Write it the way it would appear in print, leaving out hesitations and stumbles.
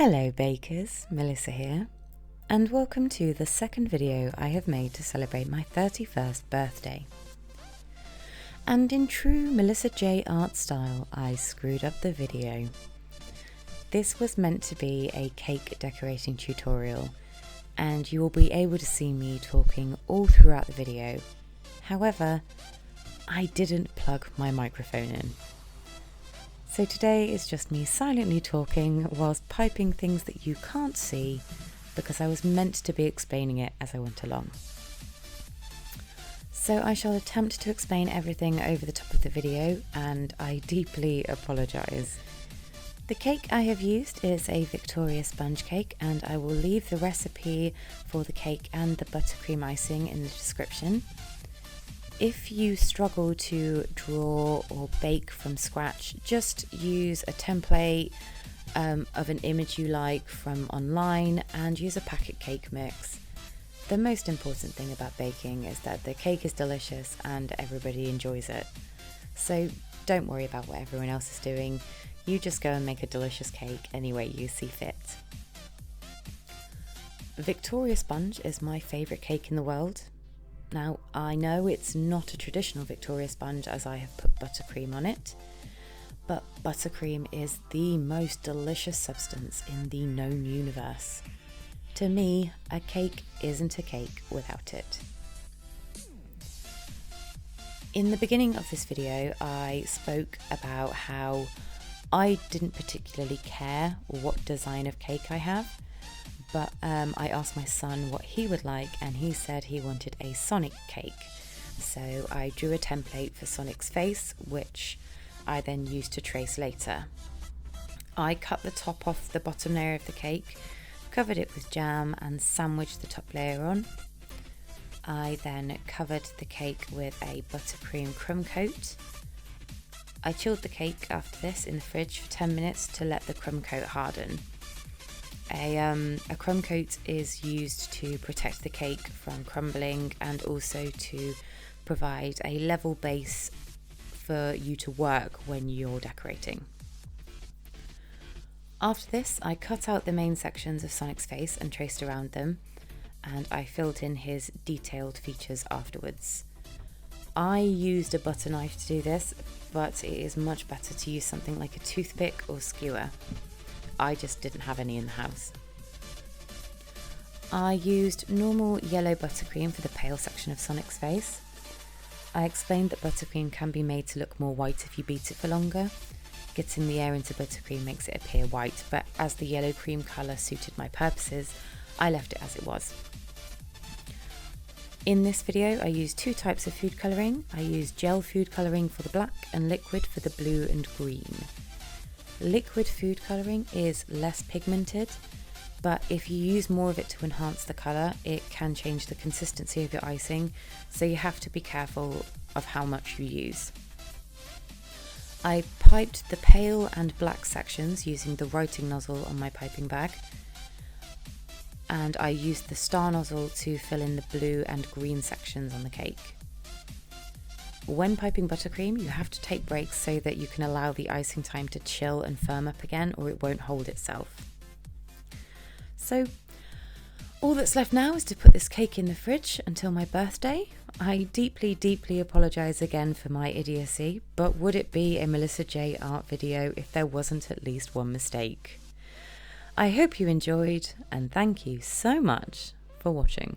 Hello bakers, Melissa here, and welcome to the second video I have made to celebrate my 31st birthday. And in true Melissa J art style, I screwed up the video. This was meant to be a cake decorating tutorial, and you will be able to see me talking all throughout the video. However, I didn't plug my microphone in. So today is just me silently talking whilst piping things that you can't see because I was meant to be explaining it as I went along. So I shall attempt to explain everything over the top of the video, and I deeply apologise. The cake I have used is a Victoria sponge cake, and I will leave the recipe for the cake and the buttercream icing in the description. If you struggle to draw or bake from scratch, just use a template of an image you like from online and use a packet cake mix. The most important thing about baking is that the cake is delicious and everybody enjoys it. So don't worry about what everyone else is doing. You just go and make a delicious cake any way you see fit. Victoria sponge is my favourite cake in the world. Now, I know it's not a traditional Victoria sponge as I have put buttercream on it, but buttercream is the most delicious substance in the known universe. To me, a cake isn't a cake without it. In the beginning of this video, I spoke about how I didn't particularly care what design of cake I have. But I asked my son what he would like, and he said he wanted a Sonic cake. So I drew a template for Sonic's face, which I then used to trace later. I cut the top off the bottom layer of the cake, covered it with jam and sandwiched the top layer on. I then covered the cake with a buttercream crumb coat. I chilled the cake after this in the fridge for 10 minutes to let the crumb coat harden. A crumb coat is used to protect the cake from crumbling and also to provide a level base for you to work when you're decorating. After this, I cut out the main sections of Sonic's face and traced around them, and I filled in his detailed features afterwards. I used a butter knife to do this, but it is much better to use something like a toothpick or skewer. I just didn't have any in the house. I used normal yellow buttercream for the pale section of Sonic's face. I explained that buttercream can be made to look more white if you beat it for longer. Getting the air into buttercream makes it appear white, but as the yellow cream colour suited my purposes, I left it as it was. In this video, I used two types of food colouring. I used gel food colouring for the black and liquid for the blue and green. Liquid food colouring is less pigmented, but if you use more of it to enhance the colour, it can change the consistency of your icing, so you have to be careful of how much you use. I piped the pale and black sections using the writing nozzle on my piping bag, and I used the star nozzle to fill in the blue and green sections on the cake. When piping buttercream, you have to take breaks so that you can allow the icing time to chill and firm up again, or it won't hold itself. So all that's left now is to put this cake in the fridge until my birthday. I deeply apologise again for my idiocy, but would it be a Melissa J art video if there wasn't at least one mistake? I hope you enjoyed, and thank you so much for watching.